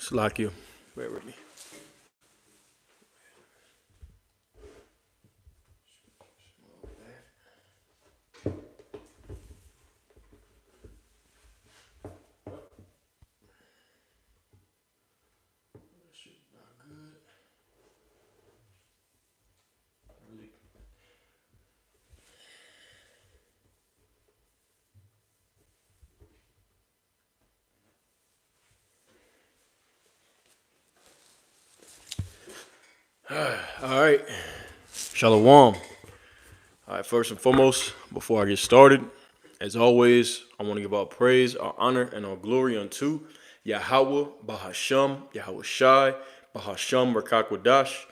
Slack you. Bear with me. All right. Shalom. All right, first and foremost, before I get started, as always, I want to give all praise, all honor, and all glory unto Yahweh, Bahasham, Yahweh Shai, Bahasham, Rakakwadash,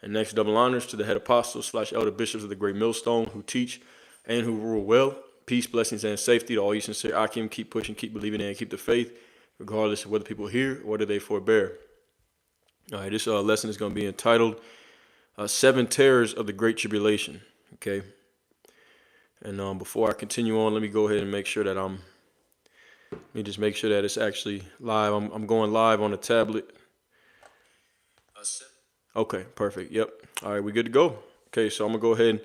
and next double honors to the head apostles / elder bishops of the great millstone who teach and who rule well. Peace, blessings, and safety to all you sincere Akim. Keep pushing, keep believing, and keep the faith, regardless of whether people hear or whether they forbear. All right, this lesson is going to be entitled Seven Terrors of the Great Tribulation. Okay. And before I continue on, let me go ahead and make sure that let me just make sure that it's actually live. I'm going live on the tablet. Okay, perfect. Yep. All right, we good to go. Okay, so I'm gonna go ahead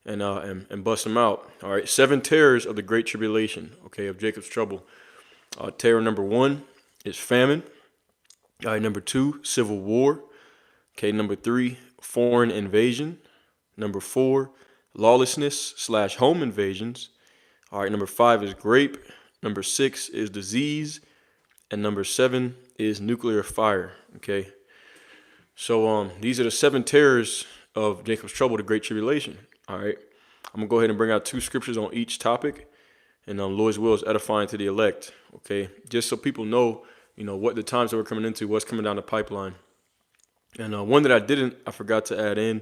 and bust them out. All right, seven terrors of the Great Tribulation. Okay, of Jacob's trouble. Terror number one is famine. All right, number two, civil war. Okay, number three, foreign invasion. Number four, lawlessness / home invasions. All right, number five is grape. Number six is disease. And number seven is nuclear fire. Okay. So these are the seven terrors of Jacob's trouble, the Great Tribulation. All right. I'm going to go ahead and bring out two scriptures on each topic. And Lord's will is edifying to the elect. Okay. Just so people know, what the times that we're coming into, what's coming down the pipeline. And one that I forgot to add in,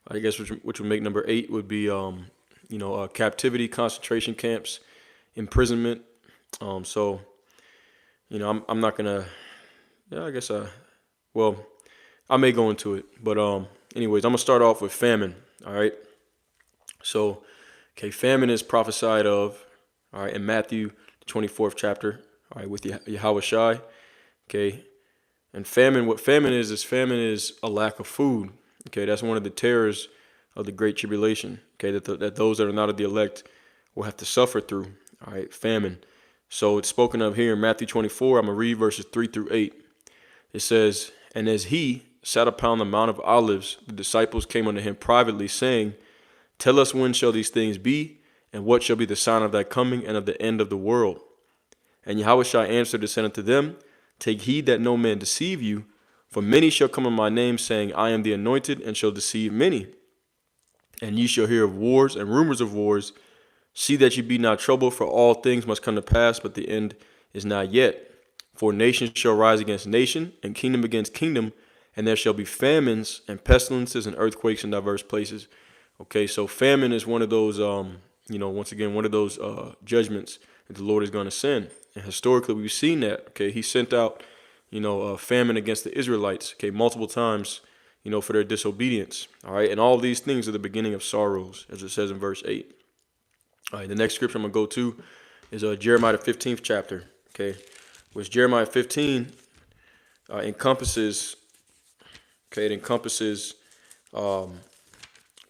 I guess, which would make number 8 would be, captivity, concentration camps, imprisonment. So, I'm not gonna. Yeah, I guess I may go into it, but anyways, I'm gonna start off with famine. All right. So, okay, famine is prophesied of, all right, in Matthew 24th chapter. All right, with Yahweh Shai. Okay, and what famine is a lack of food. Okay, that's one of the terrors of the Great Tribulation. Okay, that those that are not of the elect will have to suffer through. All right, famine. So it's spoken of here in Matthew 24. I'm going to read verses 3 through 8. It says, "And as he sat upon the Mount of Olives, the disciples came unto him privately, saying, Tell us when shall these things be, and what shall be the sign of thy coming and of the end of the world? And Yahushua answered and said unto them, Take heed that no man deceive you, for many shall come in my name, saying, I am the anointed, and shall deceive many. And ye shall hear of wars and rumors of wars. See that ye be not troubled, for all things must come to pass, but the end is not yet. For nation shall rise against nation, and kingdom against kingdom, and there shall be famines and pestilences and earthquakes in diverse places." Okay, so famine is one of those, once again, one of those judgments that the Lord is going to send. And historically, we've seen that. Okay, he sent out, famine against the Israelites. Okay, multiple times, for their disobedience. All right, and all these things are the beginning of sorrows, as it says in verse 8. All right, the next scripture I'm going to go to is Jeremiah the 15th chapter. Okay, which Jeremiah 15 encompasses. Okay, it encompasses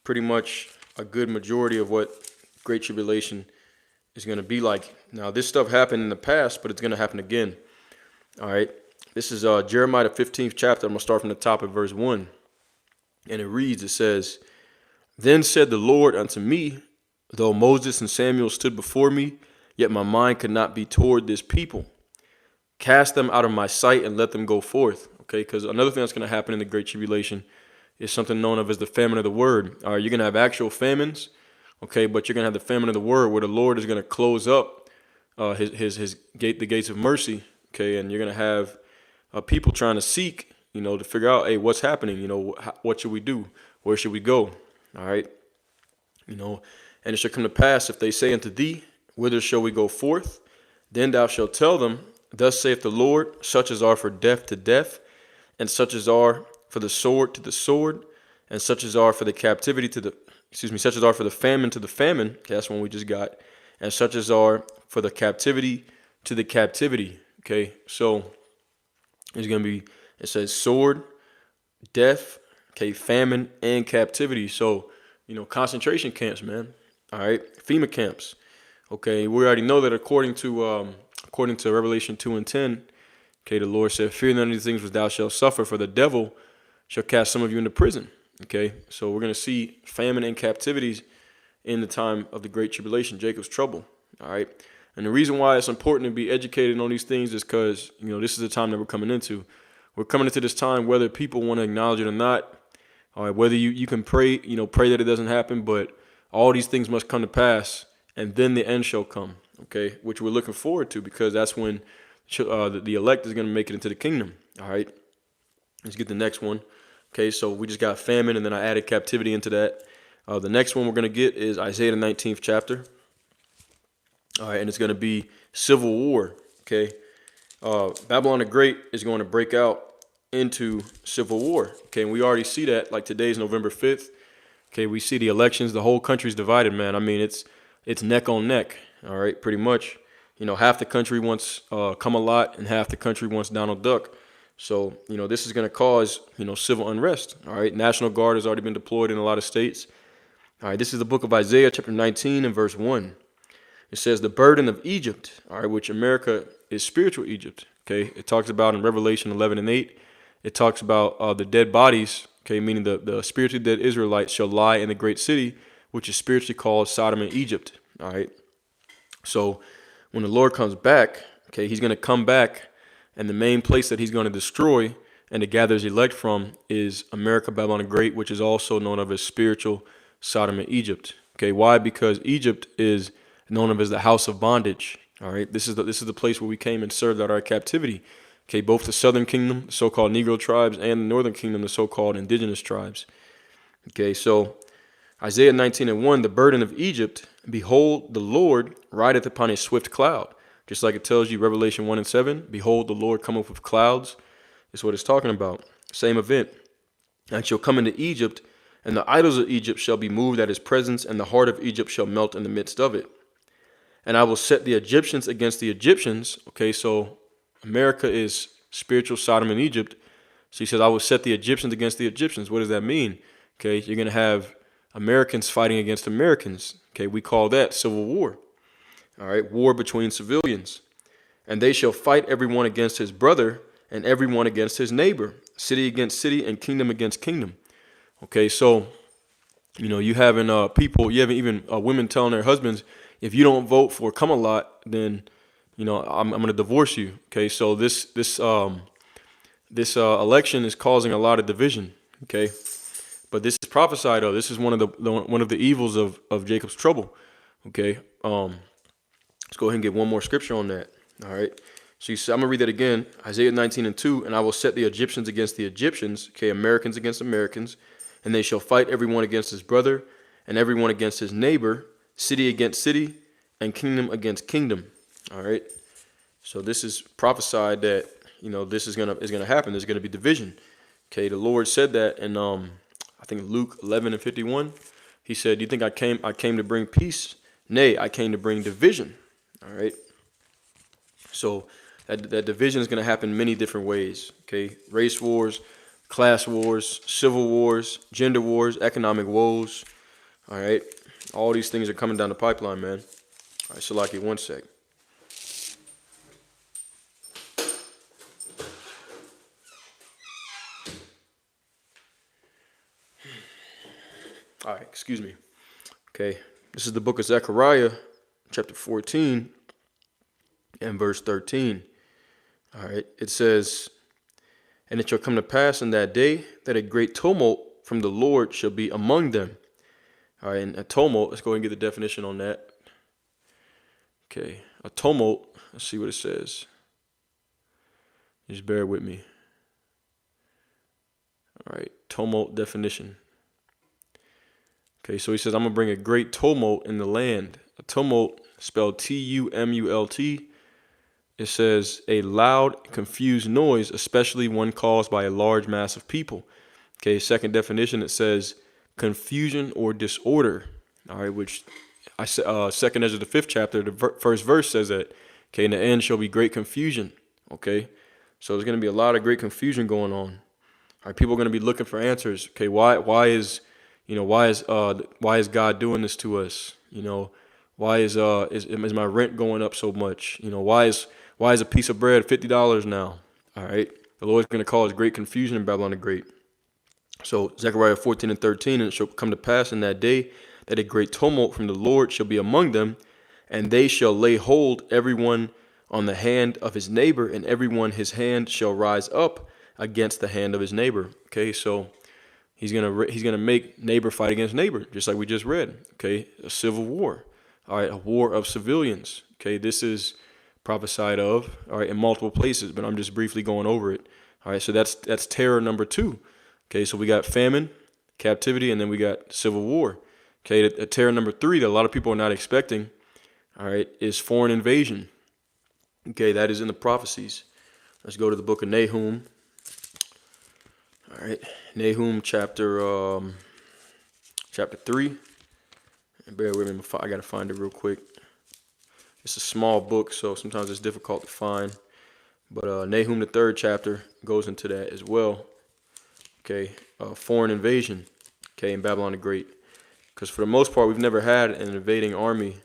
pretty much a good majority of what Great Tribulation is going to be like. Now, this stuff happened in the past, but it's going to happen again. All right. This is Jeremiah the 15th chapter. I'm going to start from the top of verse 1. And it says, "Then said the Lord unto me, though Moses and Samuel stood before me, yet my mind could not be toward this people. Cast them out of my sight and let them go forth." Okay, because another thing that's going to happen in the Great Tribulation is something known of as the famine of the word. All right, you're going to have actual famines, okay, but you're going to have the famine of the word where the Lord is going to close up the gates of mercy, okay, and you're going to have people trying to seek, to figure out, hey, what's happening, what should we do? Where should we go? All right, and it shall come to pass, if they say unto thee, Whither shall we go forth? Then thou shalt tell them, Thus saith the Lord, such as are for death to death, and such as are for the sword to the sword, and such as are for the captivity such as are for the famine to the famine. Okay, that's one we just got. And such as are for the captivity to the captivity. Okay, so It's going to be, it says sword, death, okay, famine, and captivity. So, concentration camps, man. All right, FEMA camps. Okay, we already know that according to Revelation 2:10, okay, the Lord said, "Fear none of these things which thou shalt suffer, for the devil shall cast some of you into prison." Okay, so we're gonna see famine and captivities in the time of the Great Tribulation, Jacob's trouble. All right, and the reason why it's important to be educated on these things is because this is the time that we're coming into. We're coming into this time whether people want to acknowledge it or not. All right, whether you can pray, pray that it doesn't happen, but all these things must come to pass, and then the end shall come. Okay, which we're looking forward to because that's when the elect is going to make it into the kingdom. All right, let's get the next one. Okay, so we just got famine, and then I added captivity into that. The next one we're going to get is Isaiah the 19th chapter. All right, and it's going to be civil war. Okay, Babylon the Great is going to break out into civil war. Okay, and we already see that. Like today's November 5th. Okay, we see the elections. The whole country's divided, man. I mean, it's neck on neck. All right, pretty much. Half the country wants Come-a-lot, and half the country wants Donald Duck. So, this is going to cause, civil unrest. All right, National Guard has already been deployed in a lot of states. All right, this is the book of Isaiah, chapter 19 and verse 1. It says, the burden of Egypt, all right, which America is spiritual Egypt. Okay, it talks about in Revelation 11 and 8. It talks about the dead bodies, okay, meaning the spiritually dead Israelites shall lie in the great city, which is spiritually called Sodom and Egypt. All right, so when the Lord comes back, okay, he's going to come back, and the main place that he's going to destroy and to gather his elect from is America, Babylon the Great, which is also known of as spiritual Sodom and Egypt. Okay, why? Because Egypt is known of as the house of bondage. All right, this is the place where we came and served out our captivity. Okay, both the southern kingdom, the so-called Negro tribes, and the northern kingdom, the so-called indigenous tribes. Okay, so Isaiah 19 and 1, the burden of Egypt, behold, the Lord rideth upon a swift cloud. Just like it tells you, Revelation 1 and 7, behold, the Lord cometh with clouds. Is what it's talking about. Same event. And shall come into Egypt, and the idols of Egypt shall be moved at his presence, and the heart of Egypt shall melt in the midst of it. And I will set the Egyptians against the Egyptians. Okay, so America is spiritual Sodom and Egypt. So he says, I will set the Egyptians against the Egyptians. What does that mean? Okay, you're going to have Americans fighting against Americans. Okay, we call that civil war. All right, war between civilians. And they shall fight everyone against his brother and everyone against his neighbor, city against city and kingdom against kingdom. Okay, so, you having people, you having even women telling their husbands, if you don't vote for Come-a-lot, then, I'm going to divorce you. Okay, so this election is causing a lot of division. Okay, but this is prophesied of. This is one of the evils of Jacob's trouble. Okay, let's go ahead and get one more scripture on that. All right. So I'm going to read that again. Isaiah 19 and 2. And I will set the Egyptians against the Egyptians. Okay, Americans against Americans. And they shall fight everyone against his brother and everyone against his neighbor, city against city, and kingdom against kingdom. All right. So this is prophesied that, this is gonna happen. There's gonna be division. Okay, the Lord said that in I think Luke 11 and 51. He said, "Do you think I came to bring peace? Nay, I came to bring division." All right. So that division is going to happen many different ways. Okay, race wars, class wars, civil wars, gender wars, economic woes. All right, all these things are coming down the pipeline, man. All right, Salaki, one sec. All right, excuse me. Okay, this is the book of Zechariah, chapter 14, and verse 13. All right, it says, and it shall come to pass in that day that a great tumult from the Lord shall be among them. All right, and a tumult, let's go ahead and get the definition on that. Okay, a tumult, let's see what it says. Just bear with me. All right, tumult definition. Okay, so he says, I'm going to bring a great tumult in the land. A tumult, spelled T-U-M-U-L-T. It says, a loud, confused noise, especially one caused by a large mass of people. Okay, second definition, it says, confusion or disorder. All right, which I said, second Ezra, the 5th chapter, the first verse says that. Okay, in the end shall be great confusion. Okay, So there's going to be a lot of great confusion going on. All right, people are going to be looking for answers. Okay, why is God doing this to us? Why is my rent going up so much? Why is a piece of bread $50 now? All right, the Lord's going to cause great confusion in Babylon the Great. So Zechariah 14:13, and it shall come to pass in that day that a great tumult from the Lord shall be among them, and they shall lay hold everyone on the hand of his neighbor, and everyone his hand shall rise up against the hand of his neighbor. Okay, so he's gonna make neighbor fight against neighbor, just like we just read. Okay, a civil war. All right, a war of civilians. Okay, this is prophesied of, all right, in multiple places, but I'm just briefly going over it. All right, so that's terror number 2. Okay, so we got famine, captivity, and then we got civil war. Okay, the terror number 3 that a lot of people are not expecting, all right, is foreign invasion. Okay, that is in the prophecies. Let's go to the book of Nahum. All right, Nahum chapter 3. And bear with me, I gotta find it real quick. It's a small book, so sometimes it's difficult to find. But Nahum the 3rd chapter goes into that as well. Okay, foreign invasion. Okay, in Babylon the Great. Because for the most part, we've never had an invading army.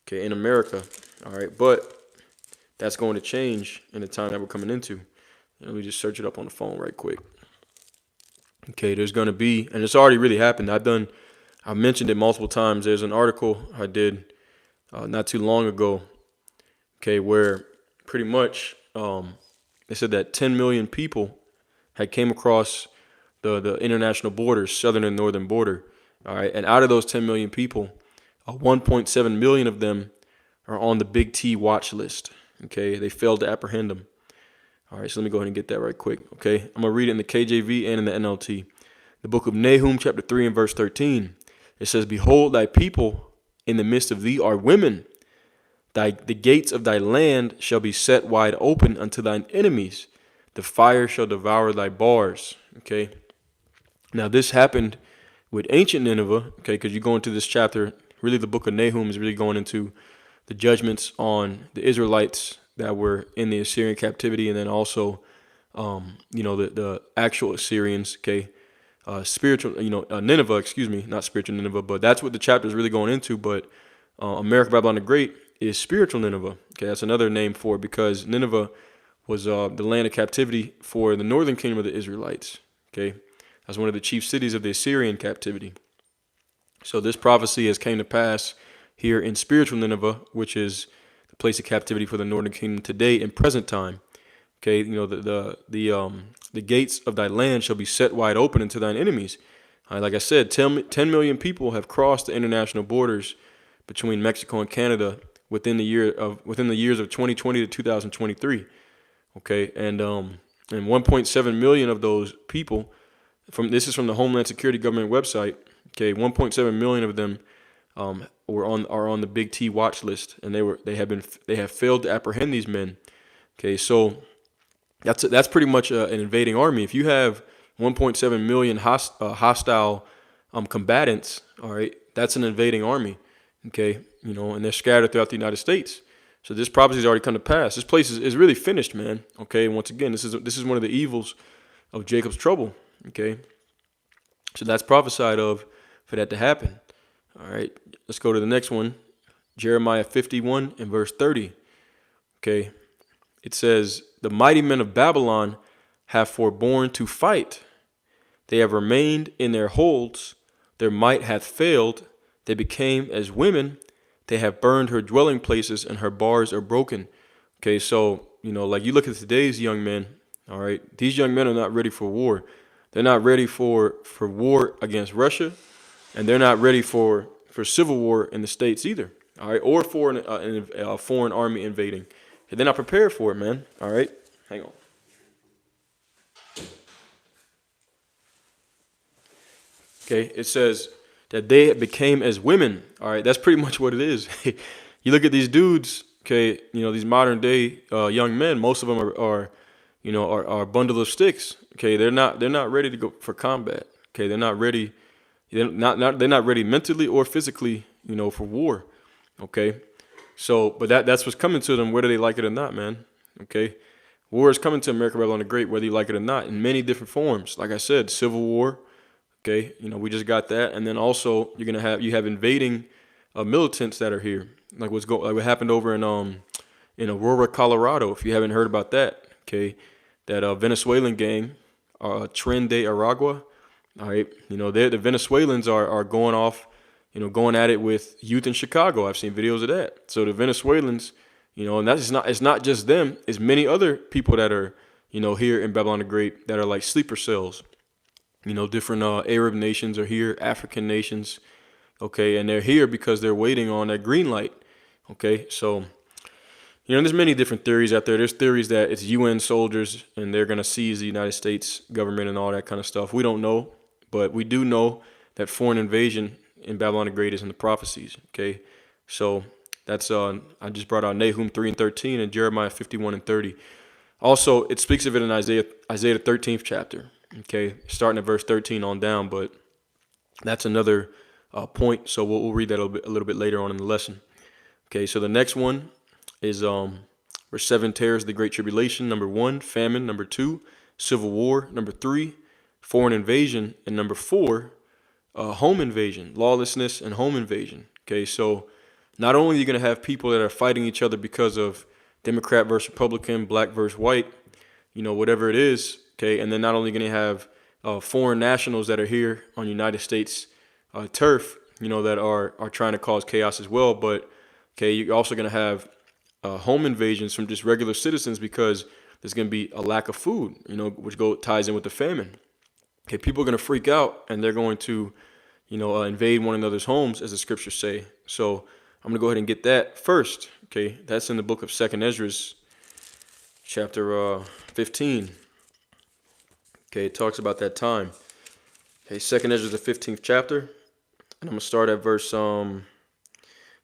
Okay, in America. All right, but that's going to change in the time that we're coming into. Let me just search it up on the phone right quick. Okay, there's going to be, and it's already really happened. I've mentioned it multiple times. There's an article I did not too long ago. Okay, where pretty much they said that 10 million people had came across the international borders, southern and northern border. All right, and out of those 10 million people, 1.7 million of them are on the Big T watch list. Okay, they failed to apprehend them. All right, so let me go ahead and get that right quick. Okay, I'm going to read it in the KJV and in the NLT. The book of Nahum, chapter 3 and verse 13. It says, "Behold, thy people in the midst of thee are women. The gates of thy land shall be set wide open unto thine enemies. The fire shall devour thy bars." Okay, now this happened with ancient Nineveh. Okay, because you go into this chapter, really the book of Nahum is really going into the judgments on the Israelites that were in the Assyrian captivity, and then also, the actual Assyrians. Okay, Nineveh, excuse me, not spiritual Nineveh, but that's what the chapter is really going into. But America, Babylon the Great is spiritual Nineveh. Okay, that's another name for it, because Nineveh was the land of captivity for the northern kingdom of the Israelites. Okay, that's one of the chief cities of the Assyrian captivity. So this prophecy has came to pass here in spiritual Nineveh, which is the place of captivity for the northern kingdom today in present time. Okay, the gates of thy land shall be set wide open unto thine enemies. Like I said, 10 million people have crossed the international borders between Mexico and Canada within the years of 2020 to 2023. Okay, and 1.7 million of those people, this is from the Homeland Security government website. Okay, 1.7 million of them are on the Big T watch list, and they have failed to apprehend these men. Okay, so that's pretty much an invading army. If you have 1.7 million hostile combatants, all right, that's an invading army. Okay, and they're scattered throughout the United States. So this prophecy has already come to pass. This place is really finished, man. Okay, and once again, this is one of the evils of Jacob's trouble. Okay, so that's prophesied of for that to happen. All right, let's go to the next one. Jeremiah 51 and verse 30. Okay, it says, "The mighty men of Babylon have forborne to fight. They have remained in their holds. Their might hath failed. They became as women. They have burned her dwelling places, and her bars are broken." Okay, so, like you look at today's young men, all right, these young men are not ready for war. They're not ready for war against Russia, and they're not ready for civil war in the States either, all right, or for a foreign army invading. They're not prepared for it, man, all right? Hang on. Okay, it says that they became as women. All right, that's pretty much what it is. You look at these dudes, okay, these modern day young men. Most of them are a bundle of sticks. Okay, they're not ready to go for combat. Okay, they're not ready. They're not ready mentally or physically, for war. Okay, so but that's what's coming to them, whether they like it or not, man. Okay, War is coming to America, Babylon the Great, whether you like it or not, in many different forms. Like I said, civil war. Okay, we just got that, and then also you have invading militants that are here, like like what happened over in Aurora, Colorado. If you haven't heard about that, okay, that Venezuelan gang, Tren de Aragua. All right, the Venezuelans are going off, going at it with youth in Chicago. I've seen videos of that. So the Venezuelans, and it's not just them. It's many other people that are, here in Babylon the Great that are like sleeper cells. Different Arab nations are here, African nations, okay, and they're here because they're waiting on that green light, okay. So, there's many different theories out there. There's theories that it's UN soldiers and they're gonna seize the United States government and all that kind of stuff. We don't know, but we do know that foreign invasion in Babylon the Great is in the prophecies, okay. So that's I just brought out Nahum 3:13 and Jeremiah 51:30. Also, it speaks of it in Isaiah the 13th chapter. Okay, starting at verse 13 on down, but that's another point. So we'll read that a little bit later on in the lesson. Okay, so the next one is verse 7 tears the great tribulation. Number 1, famine. Number 2, civil war. Number 3, foreign invasion. And number 4, home invasion, lawlessness and home invasion. Okay, so not only are you going to have people that are fighting each other because of Democrat versus Republican, black versus white, whatever it is. Okay, and then not only going to have foreign nationals that are here on United States turf, that are trying to cause chaos as well, but okay, you're also going to have home invasions from just regular citizens because there's going to be a lack of food, which ties in with the famine. Okay, people are going to freak out and they're going to, invade one another's homes, as the scriptures say. So I'm going to go ahead and get that first. Okay, that's in the book of 2nd Ezra, chapter 15. Okay, it talks about that time. Okay, 2nd Ezra, the 15th chapter. And I'm going to start at verse, I'm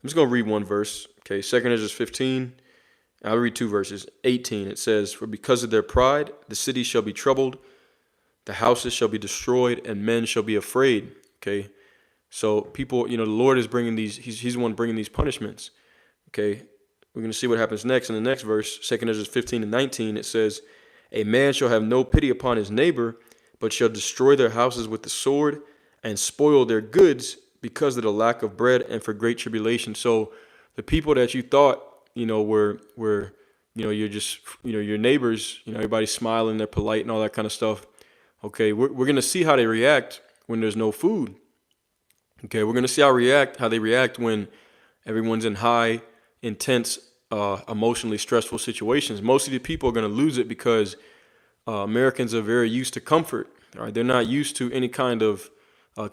just going to read one verse. Okay, 2nd Ezra 15. I'll read two verses. 18, it says, "For because of their pride, the city shall be troubled, the houses shall be destroyed, and men shall be afraid." Okay, so people, the Lord is bringing these, he's the one bringing these punishments. Okay, we're going to see what happens next. In the next verse, 2nd Ezra 15 and 19, it says, "A man shall have no pity upon his neighbor, but shall destroy their houses with the sword and spoil their goods because of the lack of bread and for great tribulation." So the people that you thought, were you're just, your neighbors, everybody's smiling, they're polite and all that kind of stuff. Okay, we're going to see how they react when there's no food. Okay, we're going to see how they react when everyone's in high, intense, emotionally stressful situations. Most of the people are going to lose it because Americans are very used to comfort. All right, they're not used to any kind of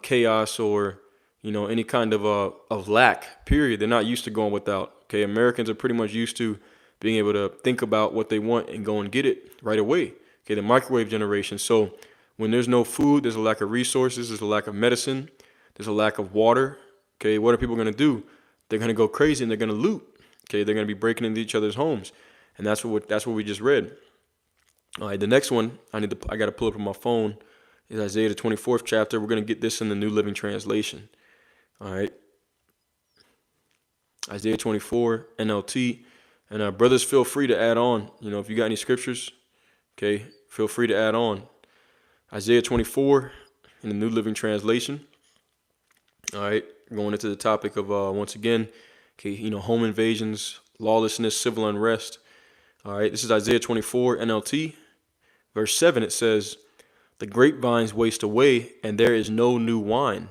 chaos or any kind of lack. Period. They're not used to going without. Okay, Americans are pretty much used to being able to think about what they want and go and get it right away. Okay, the microwave generation. So when there's no food, there's a lack of resources, there's a lack of medicine, there's a lack of water. Okay, what are people going to do? They're going to go crazy and they're going to loot. Okay, they're going to be breaking into each other's homes, and that's what we just read. All right, the next one I got to pull up on my phone is Isaiah the 24th chapter. We're going to get this in the New Living Translation. All right, Isaiah 24 NLT, and brothers, feel free to add on. If you got any scriptures, okay, feel free to add on. Isaiah 24 in the New Living Translation. All right, going into the topic of once again, okay, home invasions, lawlessness, civil unrest. All right, this is Isaiah 24 NLT. Verse 7, it says, "The grapevines waste away, and there is no new wine.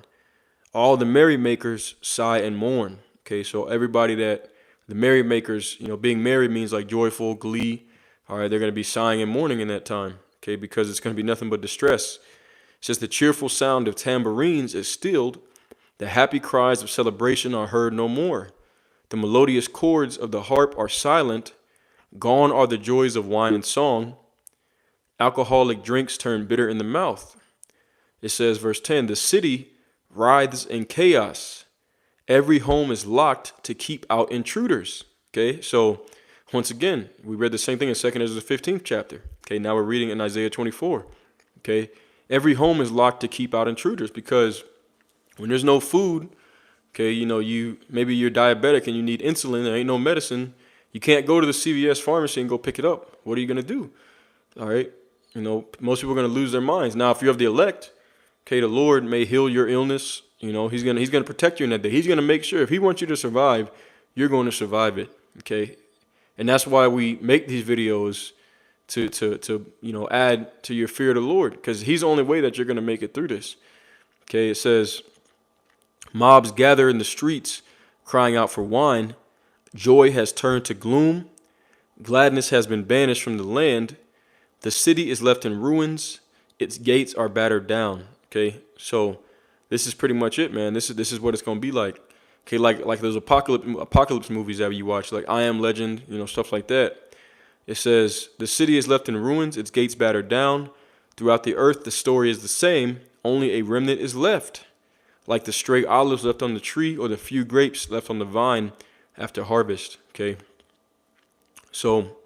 All the merrymakers sigh and mourn." Okay, so everybody the merrymakers, being merry means like joyful, glee. All right, they're going to be sighing and mourning in that time, okay, because it's going to be nothing but distress. It says, "The cheerful sound of tambourines is stilled. The happy cries of celebration are heard no more. The melodious chords of the harp are silent. Gone are the joys of wine and song. Alcoholic drinks turn bitter in the mouth." It says, verse 10, "The city writhes in chaos. Every home is locked to keep out intruders." Okay, so once again, we read the same thing in 2nd Ezra 15th chapter. Okay, now we're reading in Isaiah 24. Okay, every home is locked to keep out intruders because when there's no food, okay, maybe you're diabetic and you need insulin, there ain't no medicine, You can't go to the CVS pharmacy and go pick it up. What are you going to do? All right. Most people are going to lose their minds. Now, if you're of the elect, okay, the Lord may heal your illness. He's gonna protect you in that day. He's gonna make sure if He wants you to survive, you're going to survive it. Okay, and that's why we make these videos to add to your fear of the Lord, because He's the only way that you're gonna make it through this. Okay, it says, mobs gather in the streets, crying out for wine. Joy has turned to gloom. Gladness has been banished from the land. The city is left in ruins. Its gates are battered down. Okay, so this is pretty much it, man. This is what it's gonna be like. Okay, like those apocalypse movies that you watch, like I Am Legend, stuff like that. It says the city is left in ruins, its gates battered down. Throughout the earth, the story is the same. Only a remnant is left, like the stray olives left on the tree or the few grapes left on the vine after harvest. Okay, so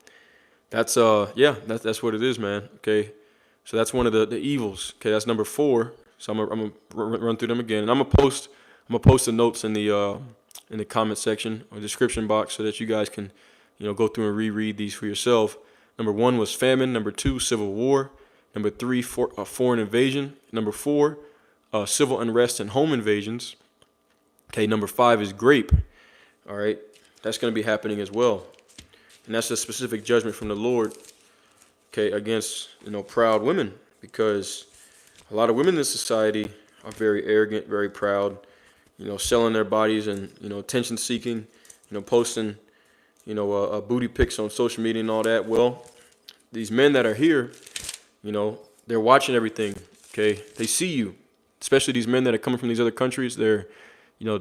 that's that's what it is, man. Okay, so that's one of the evils. Okay, that's number 4. So I'm gonna run through them again, and I'm gonna post the notes in the comment section or description box so that you guys can go through and reread these for yourself. Number 1 was famine. Number 2, civil war. Number 3, foreign invasion. Number 4, civil unrest and home invasions. Okay, number 5 is grape. All right, that's gonna be happening as well, and that's a specific judgment from the Lord. Okay, against proud women, because a lot of women in this society are very arrogant, very proud, selling their bodies and, attention seeking, posting, booty pics on social media and all that. Well, these men that are here, they're watching everything, okay? They see you, especially these men that are coming from these other countries. They're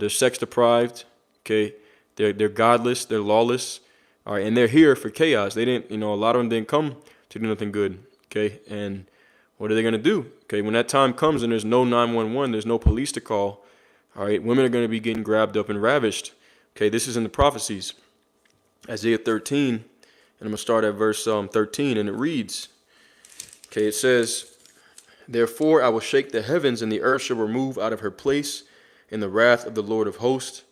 sex deprived, okay? They're godless, they're lawless, all right? And they're here for chaos. They didn't, a lot of them didn't come to do nothing good, okay? And what are they going to do? Okay, when that time comes and there's no 911, there's no police to call, all right, women are going to be getting grabbed up and ravished. Okay, this is in the prophecies. Isaiah 13, and I'm going to start at verse 13, and it reads, okay, it says, therefore I will shake the heavens, and the earth shall remove out of her place in the wrath of the Lord of hosts,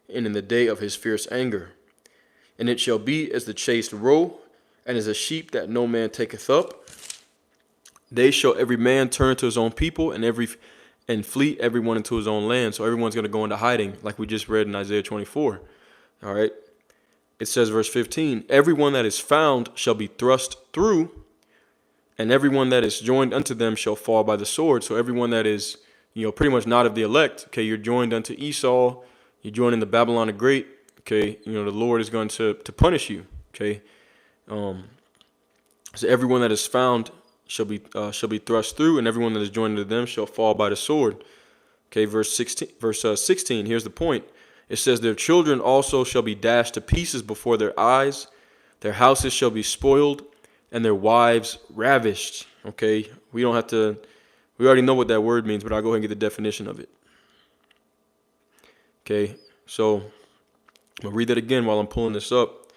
and in the day of his fierce anger. And it shall be as the chased roe, and as a sheep that no man taketh up. They shall every man turn to his own people, and flee everyone into his own land. So everyone's going to go into hiding, like we just read in Isaiah 24. All right. It says, verse 15, everyone that is found shall be thrust through, and everyone that is joined unto them shall fall by the sword. So everyone that is, pretty much not of the elect, okay, you're joined unto Esau, you're joined in the Babylon the Great, okay, the Lord is going to punish you, okay. So everyone that is found shall be thrust through, and everyone that is joined to them shall fall by the sword. Okay, verse 16. Here's the point. It says, their children also shall be dashed to pieces before their eyes. Their houses shall be spoiled, and their wives ravished. Okay, we already know what that word means, but I'll go ahead and get the definition of it. Okay, so I'll read that again while I'm pulling this up.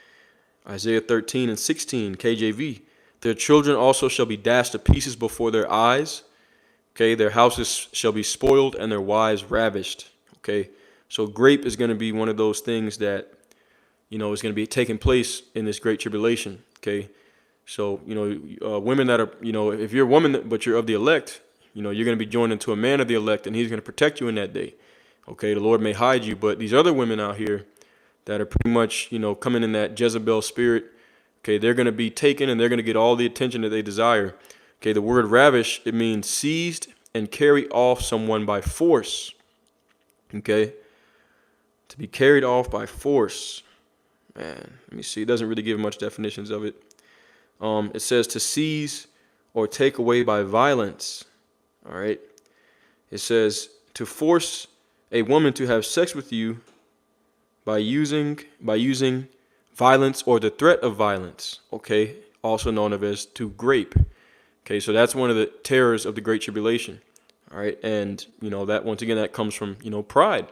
Isaiah 13 and 16, KJV. Their children also shall be dashed to pieces before their eyes. Okay, their houses shall be spoiled and their wives ravished. Okay, so grape is going to be one of those things that, is going to be taking place in this great tribulation. Okay, so, women that are, if you're a woman, but you're of the elect, you're going to be joined into a man of the elect, and he's going to protect you in that day. Okay, the Lord may hide you, but these other women out here that are pretty much, coming in that Jezebel spirit, okay, they're going to be taken and they're going to get all the attention that they desire. Okay, the word ravish, it means seized and carry off someone by force. Okay, to be carried off by force. Man, let me see. It doesn't really give much definitions of it. It says to seize or take away by violence. All right. It says to force a woman to have sex with you by using violence or the threat of violence, okay, also known as to grape. Okay, so that's one of the terrors of the Great Tribulation. All right, and that once again that comes from pride.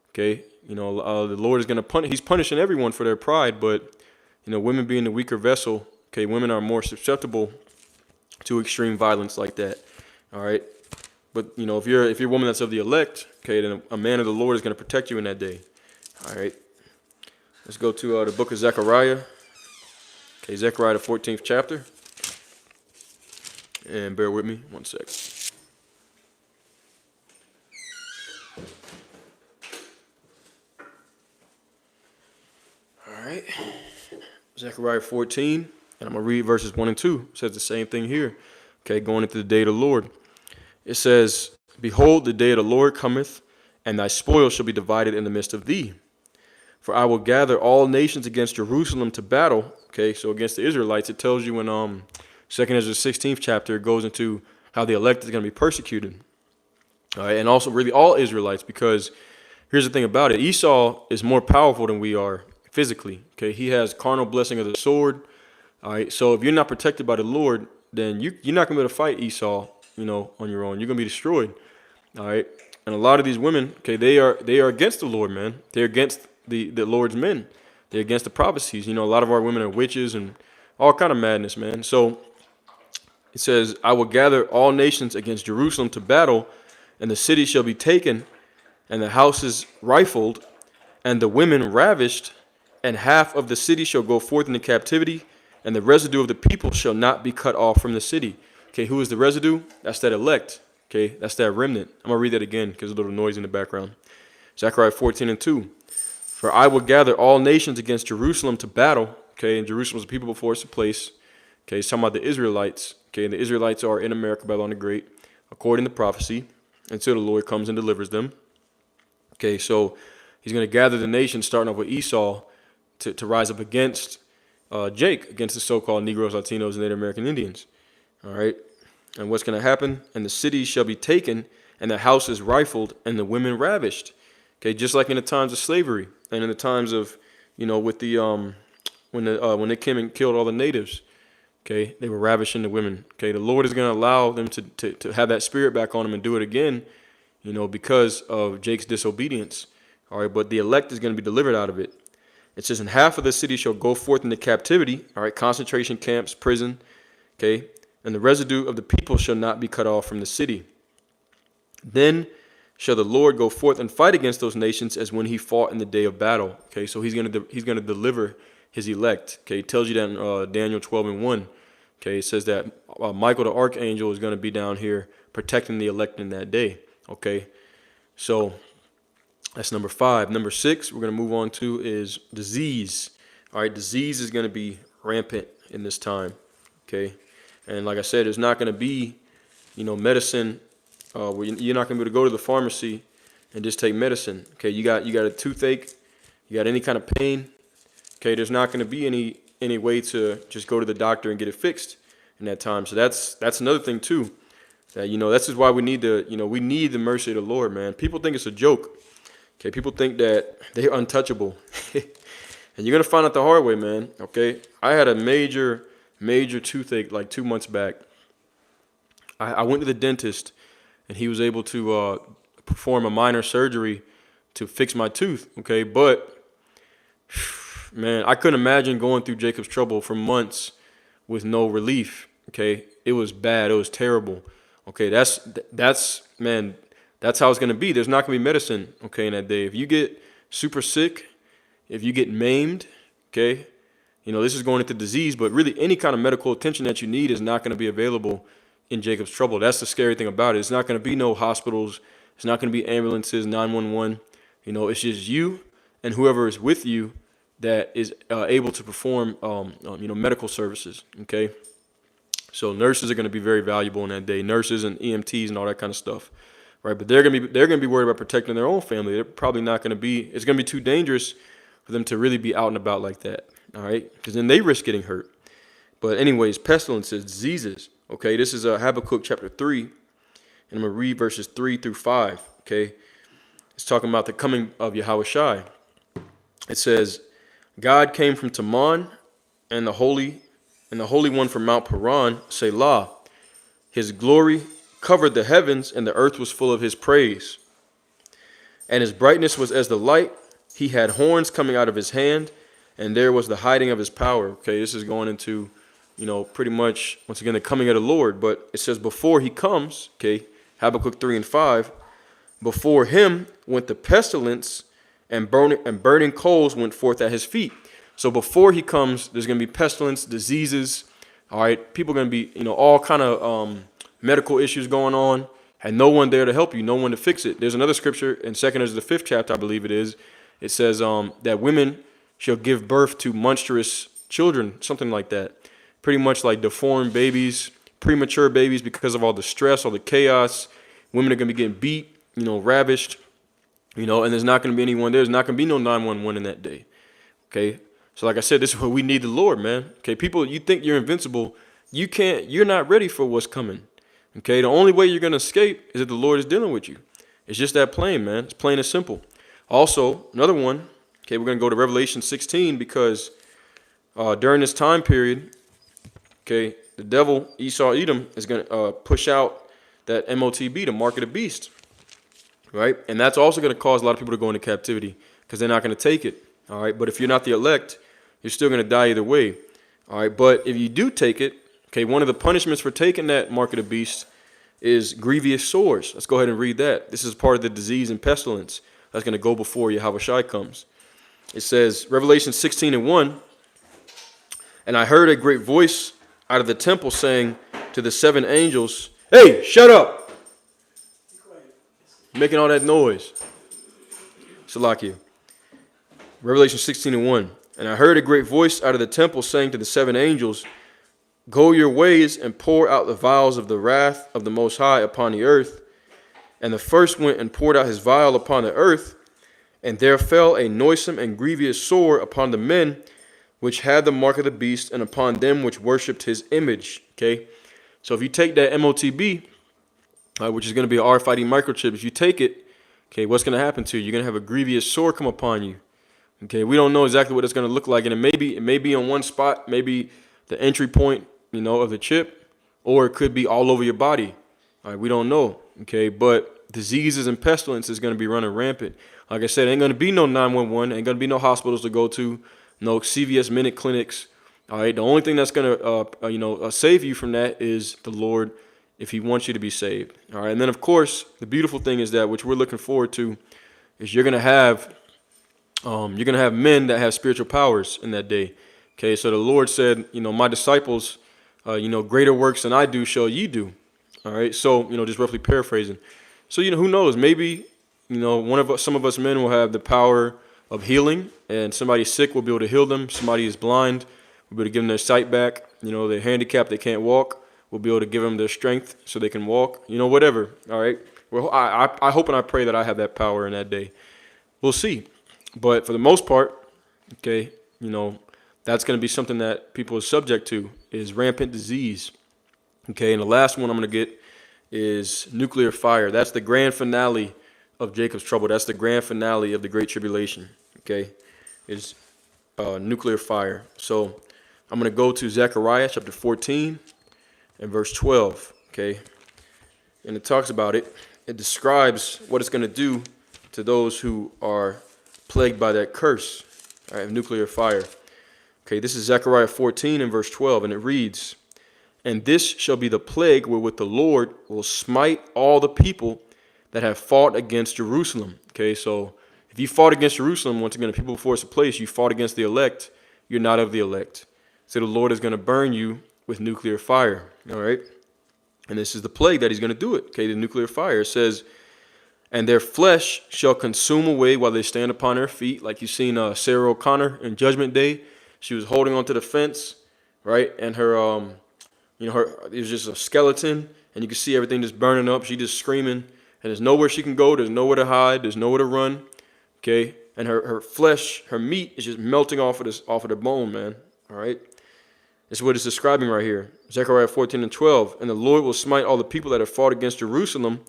Okay, the Lord is going to punish. He's punishing everyone for their pride, but women being the weaker vessel. Okay, women are more susceptible to extreme violence like that. All right, but if you're a woman that's of the elect, okay, then a man of the Lord is going to protect you in that day. All right. Let's go to the book of Zechariah. Okay, Zechariah, the 14th chapter. And bear with me 1 sec. All right. Zechariah 14, and I'm going to read verses 1 and 2. It says the same thing here. Okay, going into the day of the Lord. It says, Behold, the day of the Lord cometh, and thy spoil shall be divided in the midst of thee. For I will gather all nations against Jerusalem to battle. Okay, so against the Israelites, it tells you in 2nd Ezra 16th chapter, it goes into how the elect is going to be persecuted. All right, and also really all Israelites, because here's the thing about it. Esau is more powerful than we are physically. Okay, he has carnal blessing of the sword. All right, so if you're not protected by the Lord, then you're not going to be able to fight Esau, on your own. You're going to be destroyed. All right, and a lot of these women, okay, they are against the Lord, man. They're against the Lord's men. They're against the prophecies. A lot of our women are witches and all kind of madness, man. So it says, I will gather all nations against Jerusalem to battle, and the city shall be taken, and the houses rifled, and the women ravished, and half of the city shall go forth into captivity, and the residue of the people shall not be cut off from the city. Okay, who is the residue? That's that elect. Okay, that's that remnant. I'm going to read that again because there's a little noise in the background. Zechariah 14 and 2. For I will gather all nations against Jerusalem to battle. Okay, and Jerusalem is a people before it's a place. Okay, it's talking about the Israelites. Okay, and the Israelites are in America, Babylon the Great, according to prophecy, until the Lord comes and delivers them. Okay, so he's going to gather the nations, starting off with Esau, to rise up against Jake, against the so-called Negroes, Latinos, and Native American Indians. All right, and what's going to happen? And the cities shall be taken, and the houses rifled, and the women ravished. Okay, just like in the times of slavery, and in the times of, with the when they came and killed all the natives. Okay, they were ravishing the women. Okay, the Lord is going to allow them to have that spirit back on them and do it again, because of Jake's disobedience. All right, but the elect is going to be delivered out of it. It says, and half of the city shall go forth into captivity. All right, concentration camps, prison. Okay, and the residue of the people shall not be cut off from the city. Then shall the Lord go forth and fight against those nations as when he fought in the day of battle. Okay, so he's going to deliver his elect. Okay, it tells you that in Daniel 12 and 1. Okay, it says that Michael the archangel is going to be down here protecting the elect in that day. Okay, so that's number 5. Number 6, we're going to move on to is disease. All right, disease is going to be rampant in this time. Okay, and like I said, there's not going to be, medicine. Where you're not going to be able to go to the pharmacy and just take medicine. Okay, you got a toothache, you got any kind of pain. Okay, there's not going to be any way to just go to the doctor and get it fixed in that time. So that's another thing too. That this is why we need the mercy of the Lord, man. People think it's a joke. Okay, people think that they're untouchable, and you're gonna find out the hard way, man. Okay, I had a major toothache like 2 months back. I went to the dentist, and he was able to perform a minor surgery to fix my tooth. Okay, but man, I couldn't imagine going through Jacob's trouble for months with no relief. Okay, it was bad. It was terrible. Okay, that's man, that's how it's gonna be. There's not gonna be medicine. Okay, in that day, if you get super sick, if you get maimed, okay, this is going into disease. But really, any kind of medical attention that you need is not going to be available in Jacob's trouble. That's the scary thing about it. It's not going to be no hospitals. It's not going to be ambulances, 911. It's just you and whoever is with you that is able to perform, medical services. Okay. So nurses are going to be very valuable in that day. Nurses and EMTs and all that kind of stuff, right? But they're going to be worried about protecting their own family. They're probably not going to be. It's going to be too dangerous for them to really be out and about like that. All right, because then they risk getting hurt. But anyways, pestilences, diseases. Okay, this is Habakkuk chapter 3, and I'm going to read verses 3 through 5, okay? It's talking about the coming of Yahushua. It says, God came from Teman, and the Holy One from Mount Paran, Selah. His glory covered the heavens, and the earth was full of his praise. And his brightness was as the light. He had horns coming out of his hand, and there was the hiding of his power. Okay, this is going into pretty much, once again, the coming of the Lord. But it says before he comes, okay, Habakkuk 3 and 5, before him went the pestilence, and burning coals went forth at his feet. So before he comes, there's going to be pestilence, diseases. All right, people are going to be, all kind of medical issues going on, and no one there to help you, no one to fix it. There's another scripture in 2 Ezra, the 5th chapter, I believe it is. It says that women shall give birth to monstrous children, something like that. Pretty much like deformed babies, premature babies, because of all the stress, all the chaos. Women are going to be getting beat, ravished, and there's not going to be anyone there. There's not going to be no 911 in that day. Okay. So like I said, this is where we need the Lord, man. Okay. People, you think you're invincible. You're not ready for what's coming. Okay. The only way you're going to escape is if the Lord is dealing with you. It's just that plain, man. It's plain and simple. Also, another one. Okay. We're going to go to Revelation 16 because during this time period, okay, the devil, Esau, Edom, is going to push out that MOTB, the mark of the beast, right? And that's also going to cause a lot of people to go into captivity because they're not going to take it, all right? But if you're not the elect, you're still going to die either way, all right? But if you do take it, okay, one of the punishments for taking that mark of the beast is grievous sores. Let's go ahead and read that. This is part of the disease and pestilence that's going to go before Yahushua comes. It says, Revelation 16:1, and I heard a great voice out of the temple saying to the 7 angels, "Hey, shut up! Making all that noise." Salakia. Revelation 16:1. And I heard a great voice out of the temple saying to the 7 angels, "Go your ways and pour out the vials of the wrath of the Most High upon the earth." And the first went and poured out his vial upon the earth, and there fell a noisome and grievous sore upon the men which had the mark of the beast, and upon them which worshipped his image. Okay, so if you take that MOTB, which is going to be an RFID microchip, if you take it, okay, what's going to happen to you? You're going to have a grievous sore come upon you. Okay, we don't know exactly what it's going to look like, and it may be on one spot, maybe the entry point, of the chip, or it could be all over your body. All right, we don't know. Okay, but diseases and pestilence is going to be running rampant. Like I said, ain't going to be no 911, ain't going to be no hospitals to go to. No CVS minute clinics. All right. The only thing that's going to, save you from that is the Lord, if he wants you to be saved. All right. And then, of course, the beautiful thing is that, which we're looking forward to, is you're going to have men that have spiritual powers in that day. Okay. So the Lord said, my disciples, greater works than I do shall ye do. All right. So, just roughly paraphrasing. So, who knows? Maybe, some of us men will have the power of healing, and somebody sick will be able to heal them. Somebody is blind, we'll be able to give them their sight back. They're handicapped, they can't walk. We'll be able to give them their strength so they can walk. Whatever. All right. Well, I hope and I pray that I have that power in that day. We'll see. But for the most part, okay, that's going to be something that people are subject to is rampant disease. Okay. And the last one I'm going to get is nuclear fire. That's the grand finale of Jacob's trouble. That's the grand finale of the Great Tribulation. Okay, is nuclear fire. So I'm going to go to Zechariah chapter 14 and verse 12. Okay, and it talks about it. It describes what it's going to do to those who are plagued by that curse, all right, of nuclear fire. Okay, this is Zechariah 14 and verse 12, and it reads, "And this shall be the plague wherewith the Lord will smite all the people that have fought against Jerusalem." Okay, so if you fought against Jerusalem, once again, the people before it's a place, you fought against the elect, you're not of the elect. So the Lord is going to burn you with nuclear fire, all right? And this is the plague that he's going to do it, okay, the nuclear fire. It says, "And their flesh shall consume away while they stand upon their feet." Like you've seen Sarah O'Connor in Judgment Day. She was holding onto the fence, right? And her, it was just a skeleton, and you can see everything just burning up. She just screaming, and there's nowhere she can go. There's nowhere to hide. There's nowhere to run. Okay, and her flesh, her meat is just melting off of the bone, man. All right, this is what it's describing right here. Zechariah 14 and 12. "And the Lord will smite all the people that have fought against Jerusalem.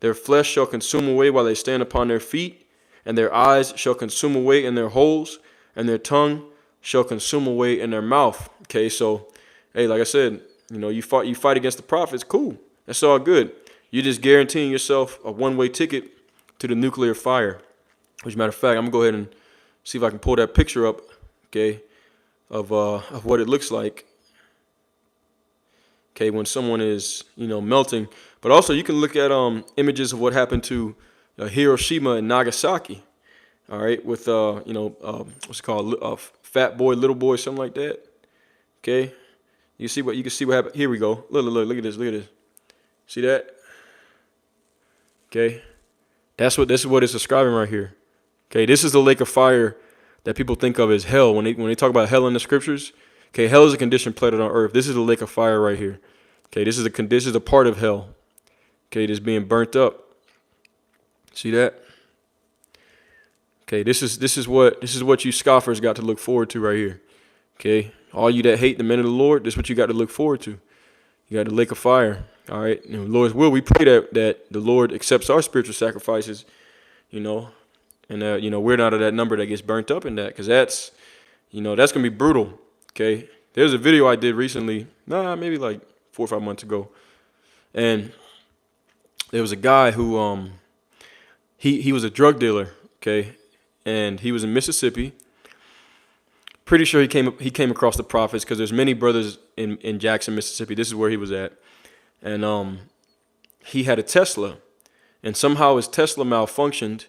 Their flesh shall consume away while they stand upon their feet, and their eyes shall consume away in their holes, and their tongue shall consume away in their mouth." Okay, so hey, like I said, you fight against the prophets, cool. That's all good. You're just guaranteeing yourself a one-way ticket to the nuclear fire. Which, matter of fact, I'm going to go ahead and see if I can pull that picture up, okay, of what it looks like, okay, when someone is, melting. But also, you can look at images of what happened to Hiroshima and Nagasaki, All right, with what's it called, fat boy, little boy, something like that. Okay, you can see what happened. Here we go. Look at this. Look at this. See that? Okay, this is what it's describing right here. Okay, this is the lake of fire that people think of as hell when they talk about hell in the scriptures. Okay, hell is a conditioned planet on earth. This is the lake of fire right here. Okay, this is a part of hell. Okay, that's being burnt up. See that? Okay, this is what you scoffers got to look forward to right here. Okay, all you that hate the men of the Lord, this is what you got to look forward to. You got the lake of fire. All right, Lord's will, we pray that the Lord accepts our spiritual sacrifices. And we're not of that number that gets burnt up in that, because that's gonna be brutal. Okay, there's a video I did recently, maybe like 4 or 5 months ago, and there was a guy who he was a drug dealer. Okay, and he was in Mississippi. Pretty sure he came across the prophets, because there's many brothers in Jackson, Mississippi. This is where he was at, and he had a Tesla, and somehow his Tesla malfunctioned.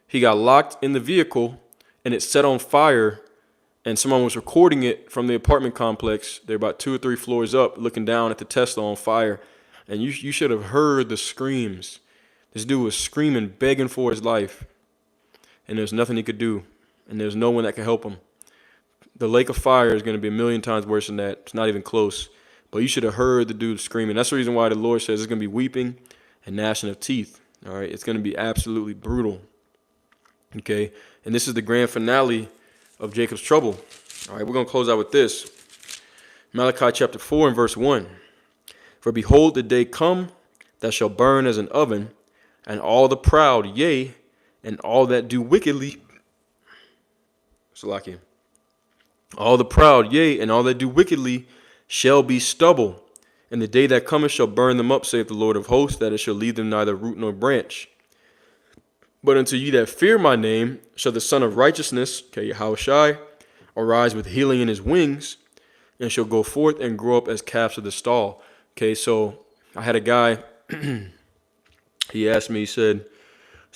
He got locked in the vehicle, and it set on fire, and someone was recording it from the apartment complex. They're about 2 or 3 floors up, looking down at the Tesla on fire, and you should have heard the screams. This dude was screaming, begging for his life, and there's nothing he could do, and there's no one that can help him. The lake of fire is going to be a million times worse than that. It's not even close. But you should have heard the dude screaming. That's the reason why the Lord says it's going to be weeping and gnashing of teeth. All right, it's going to be absolutely brutal. Okay, and this is the grand finale of Jacob's trouble. All right, we're going to close out with this. Malachi chapter 4 and verse 1. For behold, the day come that shall burn as an oven, and all the proud, yea, and all that do wickedly. Salakia. All the proud, yea, and all that do wickedly shall be stubble. And the day that cometh shall burn them up, saith the Lord of hosts, that it shall leave them neither root nor branch. But unto you that fear my name shall the Son of Righteousness, okay, Yahushai, arise with healing in his wings, and shall go forth and grow up as calves of the stall. Okay, so I had a guy, he asked me, he said,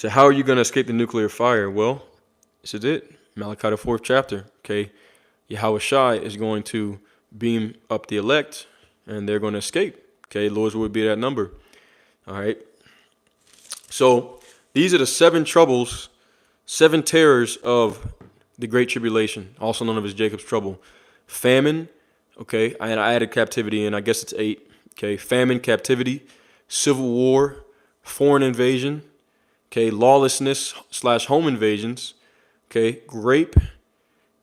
how are you going to escape the nuclear fire? Well, this is it. Malachi the 4th chapter, okay. Yahushai is going to beam up the elect, and they're going to escape. Okay, Lord's will be that number. All right. So these are the 7 troubles, 7 terrors of the Great Tribulation, also known as Jacob's trouble. Famine, okay, I added captivity in, I guess it's 8. Okay, famine, captivity, civil war, foreign invasion, okay, lawlessness / home invasions, okay, rape,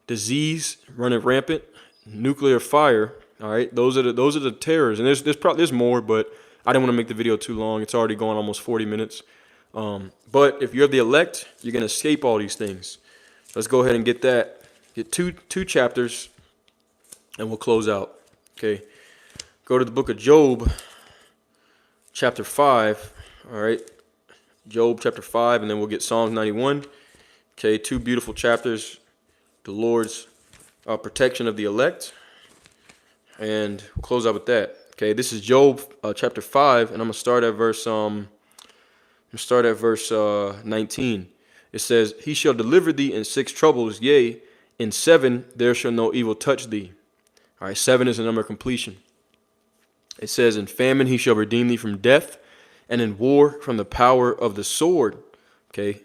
disease running rampant, nuclear fire. All right, those are the terrors, and there's more, but I didn't want to make the video too long. It's already going almost 40 minutes. But if you're the elect, you're gonna escape all these things. Let's go ahead and get that. Get two chapters, and we'll close out. Okay, go to the book of Job, chapter 5. All right, Job chapter 5, and then we'll get Psalms 91. Okay, 2 beautiful chapters. The Lord's protection of the elect, and we'll close out with that. Okay, this is Job chapter 5, and I'm gonna start at verse 19. It says, "He shall deliver thee in 6 troubles, yea, in 7 there shall no evil touch thee." All right, 7 is the number of completion. It says, "In famine he shall redeem thee from death, and in war from the power of the sword." Okay,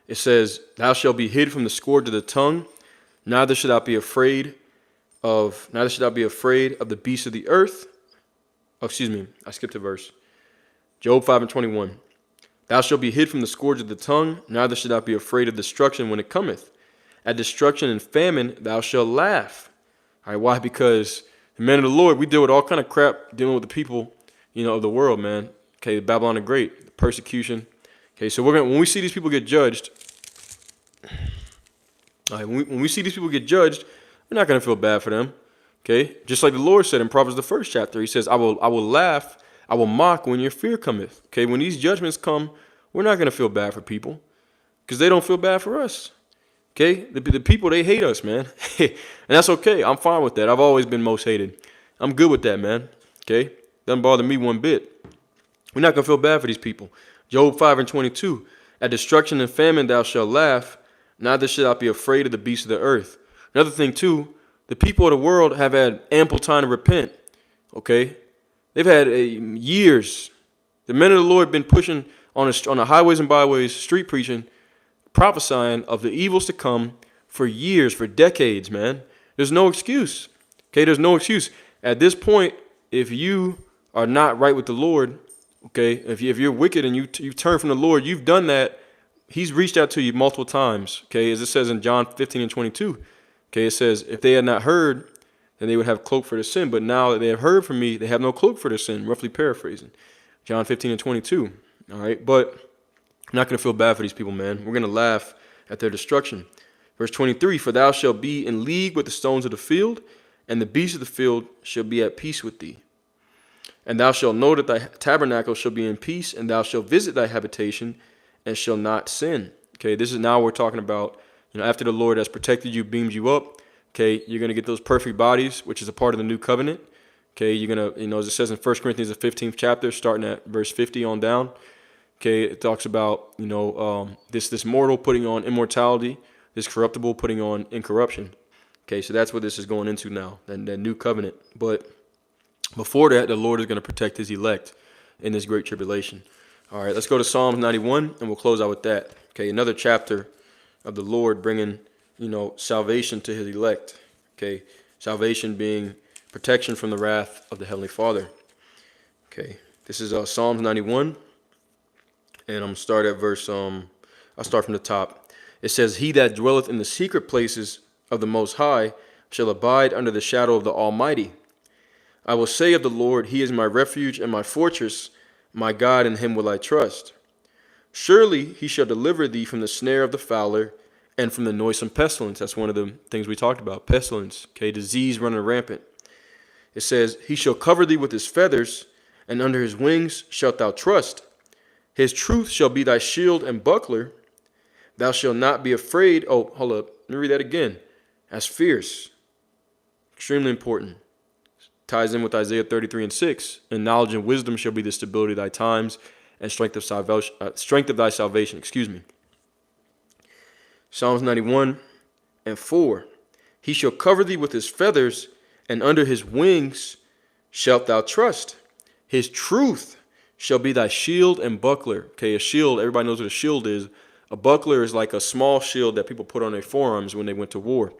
it says, "Thou shalt be hid from the scourge of the tongue. Neither should thou be afraid of the beasts of the earth." Oh, excuse me, I skipped a verse. Job 5 and 21. "Thou shalt be hid from the scourge of the tongue, neither should thou be afraid of destruction when it cometh. At destruction and famine thou shalt laugh." All right, why? Because the men of the Lord, we deal with all kind of crap dealing with the people, of the world, man. Okay, Babylon the Great, persecution. Okay, so when we see these people get judged, when we see these people get judged, we're not going to feel bad for them. Okay, just like the Lord said in Proverbs the 1st chapter, he says, I will laugh, I will mock when your fear cometh. Okay, when these judgments come, we're not going to feel bad for people because they don't feel bad for us. Okay, the people, they hate us, man. And that's okay. I'm fine with that. I've always been most hated. I'm good with that, man. Okay, doesn't bother me one bit. We're not going to feel bad for these people. Job 5 and 22, "At destruction and famine thou shalt laugh, Neither should I be afraid of the beasts of the earth. Another thing too, the people of the world have had ample time to repent. Okay, they've had years. The men of the Lord have been pushing on the highways and byways, street preaching, prophesying of the evils to come for years, for decades, man. There's no excuse. Okay, there's no excuse. At this point, if you are not right with the Lord, okay, if you're wicked and you turn from the Lord, you've done that. He's reached out to you multiple times, okay, as it says in John 15 and 22. Okay, it says, if they had not heard, then they would have cloak for their sin. But now that they have heard from me, they have no cloak for their sin, roughly paraphrasing. John 15 and 22. All right, but I'm not going to feel bad for these people, man. We're going to laugh at their destruction. Verse 23, for thou shalt be in league with the stones of the field, and the beasts of the field shall be at peace with thee. And thou shalt know that thy tabernacle shall be in peace, and thou shalt visit thy habitation, and shall not sin. Okay, this is now we're talking about, after the Lord has protected you, beamed you up, okay, you're going to get those perfect bodies, which is a part of the new covenant. Okay, you're going to, as it says in 1 Corinthians, the 15th chapter, starting at verse 50 on down. Okay, it talks about, this mortal putting on immortality, this corruptible putting on incorruption. Okay, so that's what this is going into now, that new covenant. But before that, the Lord is going to protect his elect in this great tribulation. All right, let's go to Psalms 91, and we'll close out with that. Okay, another chapter of the Lord bringing, salvation to his elect. Okay, salvation being protection from the wrath of the Heavenly Father. Okay, this is Psalms 91, and I'm going to start at verse, I'll start from the top. It says, he that dwelleth in the secret places of the Most High shall abide under the shadow of the Almighty. I will say of the Lord, he is my refuge and my fortress, my God, in him will I trust. Surely he shall deliver thee from the snare of the fowler and from the noisome pestilence. That's one of the things we talked about, pestilence, okay, disease running rampant. It says, he shall cover thee with his feathers, and under his wings shalt thou trust. His truth shall be thy shield and buckler. Thou shalt not be afraid. Oh, hold up. Let me read that again. That's fierce. Extremely important. Ties in with Isaiah 33 and 6. And knowledge and wisdom shall be the stability of thy times, and strength of thy salvation. Psalms 91 and 4. He shall cover thee with his feathers, and under his wings shalt thou trust. His truth shall be thy shield and buckler. Okay, a shield, everybody knows what a shield is. A buckler is like a small shield that people put on their forearms when they went to war.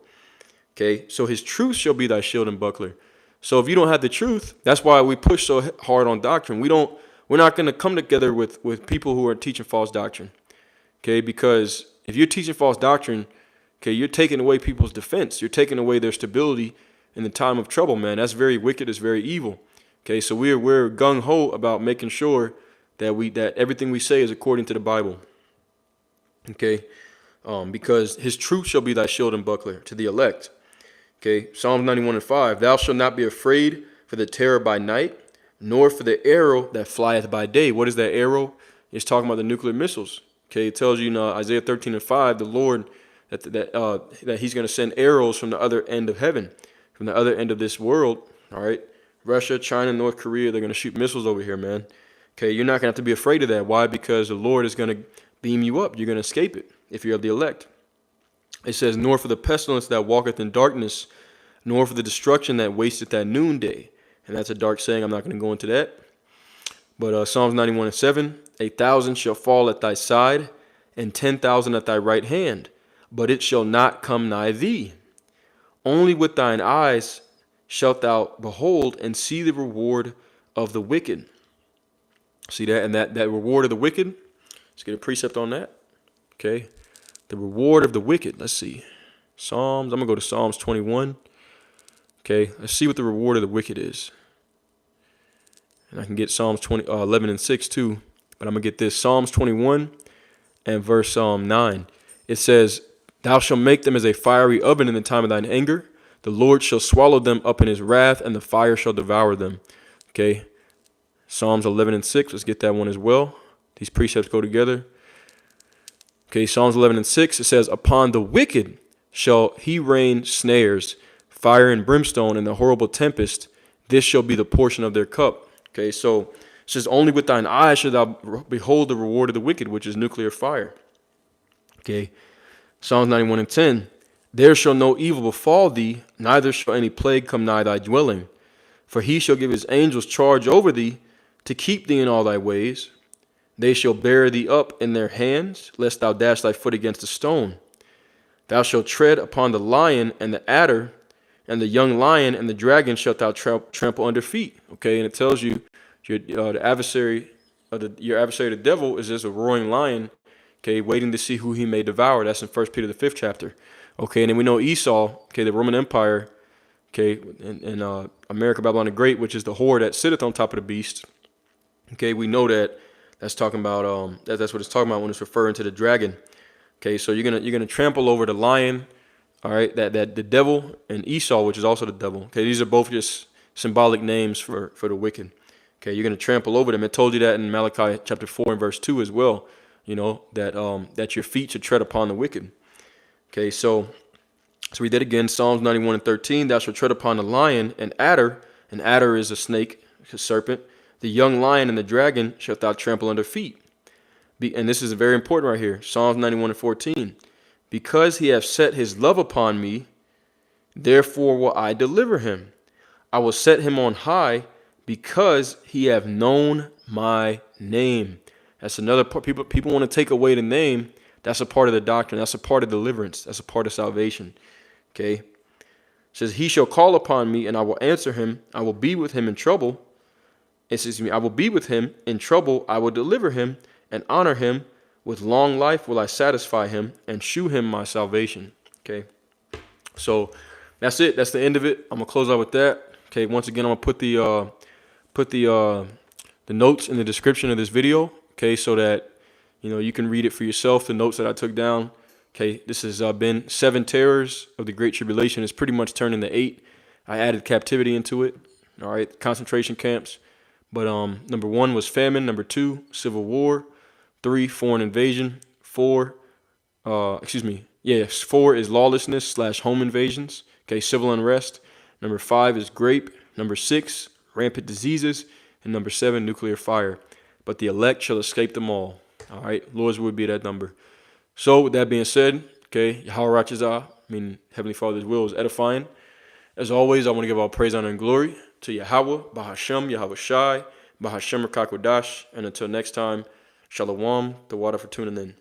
Okay, so his truth shall be thy shield and buckler. So if you don't have the truth, that's why we push so hard on doctrine. We're not going to come together with people who are teaching false doctrine. Okay, because if you're teaching false doctrine, okay, you're taking away people's defense. You're taking away their stability in the time of trouble, man. That's very wicked. It's very evil. Okay, so we're gung ho about making sure that everything we say is according to the Bible. Okay, because his truth shall be thy shield and buckler to the elect. Okay, Psalms 91 and 5. Thou shalt not be afraid for the terror by night, nor for the arrow that flieth by day. What is that arrow? It's talking about the nuclear missiles. Okay, it tells you in Isaiah 13 and 5, the Lord that he's going to send arrows from the other end of heaven, from the other end of this world. All right, Russia, China, North Korea, they're going to shoot missiles over here, man. Okay, you're not going to have to be afraid of that. Why? Because the Lord is going to beam you up. You're going to escape it if you're of the elect. It says, nor for the pestilence that walketh in darkness, nor for the destruction that wasteth at noonday. And that's a dark saying. I'm not going to go into that. But Psalms 91 and 7, 1,000 shall fall at thy side, and 10,000 at thy right hand, but it shall not come nigh thee. Only with thine eyes shalt thou behold and see the reward of the wicked. See that? And that reward of the wicked, let's get a precept on that. Okay. The reward of the wicked. Let's see. I'm going to go to Psalms 21. Okay. Let's see what the reward of the wicked is. And I can get Psalms 11 and 6 too. But I'm going to get this. Psalms 21 and verse 9. It says, thou shalt make them as a fiery oven in the time of thine anger. The Lord shall swallow them up in his wrath, and the fire shall devour them. Okay. Psalms 11 and 6. Let's get that one as well. These precepts go together. Okay, Psalms 11 and 6, it says, upon the wicked shall he rain snares, fire and brimstone, and the horrible tempest. This shall be the portion of their cup. Okay, so it says, only with thine eyes shalt thou behold the reward of the wicked, which is nuclear fire. Okay, Psalms 91:10. There shall no evil befall thee, neither shall any plague come nigh thy dwelling. For he shall give his angels charge over thee, to keep thee in all thy ways. They shall bear thee up in their hands, lest thou dash thy foot against a stone. Thou shalt tread upon the lion and the adder, and the young lion and the dragon shalt thou trample under feet. Okay, and it tells you the adversary, your adversary, the devil, is just a roaring lion. Okay, waiting to see who he may devour. That's in 1 Peter the 5th chapter. Okay, and then we know Esau. Okay, the Roman Empire. Okay, and America, Babylon the Great, which is the whore that sitteth on top of the beast. Okay, we know that that's talking about that's what it's talking about when it's referring to the dragon. Okay, so you're gonna trample over the lion, all right, that the devil, and Esau, which is also the devil. Okay, these are both just symbolic names for the wicked. Okay, you're gonna trample over them. It told you that in Malachi chapter 4 and verse 2 as well. You know that your feet should tread upon the wicked. Okay, so read that again. Psalms 91:13. Thou shalt tread upon the lion and adder. An adder is a snake, a serpent. The young lion and the dragon shalt thou trample under feet. And this is very important right here. Psalms 91:14. Because he hath set his love upon me, therefore will I deliver him. I will set him on high, because he hath known my name. That's another part. People want to take away the name. That's a part of the doctrine. That's a part of deliverance. That's a part of salvation. Okay. It says, he shall call upon me and I will answer him. I will be with him in trouble. I will be with him in trouble. I will deliver him and honor him. With long life will I satisfy him and shew him my salvation. Okay. So that's it. That's the end of it. I'm gonna close out with that. Okay. Once again, I'm gonna put the notes in the description of this video. Okay, so that you can read it for yourself. The notes that I took down. Okay, this has been 7 terrors of the Great Tribulation. It's pretty much turned into 8. I added captivity into it. All right, concentration camps. But number 1 was famine. Number 2, civil war. 3, foreign invasion. 4 is lawlessness / home invasions. Okay, civil unrest. Number 5 is grape. Number 6, rampant diseases. And number 7, nuclear fire. But the elect shall escape them all. All right, Lord's will be that number. So with that being said, okay, Yahweh Rachazah, Heavenly Father's will is edifying. As always, I want to give all praise, honor, and glory to Yahweh, Bahashem, Yahweh Shai, Bahashem Rakakwadash, and until next time, Shalom, the water for tuning in.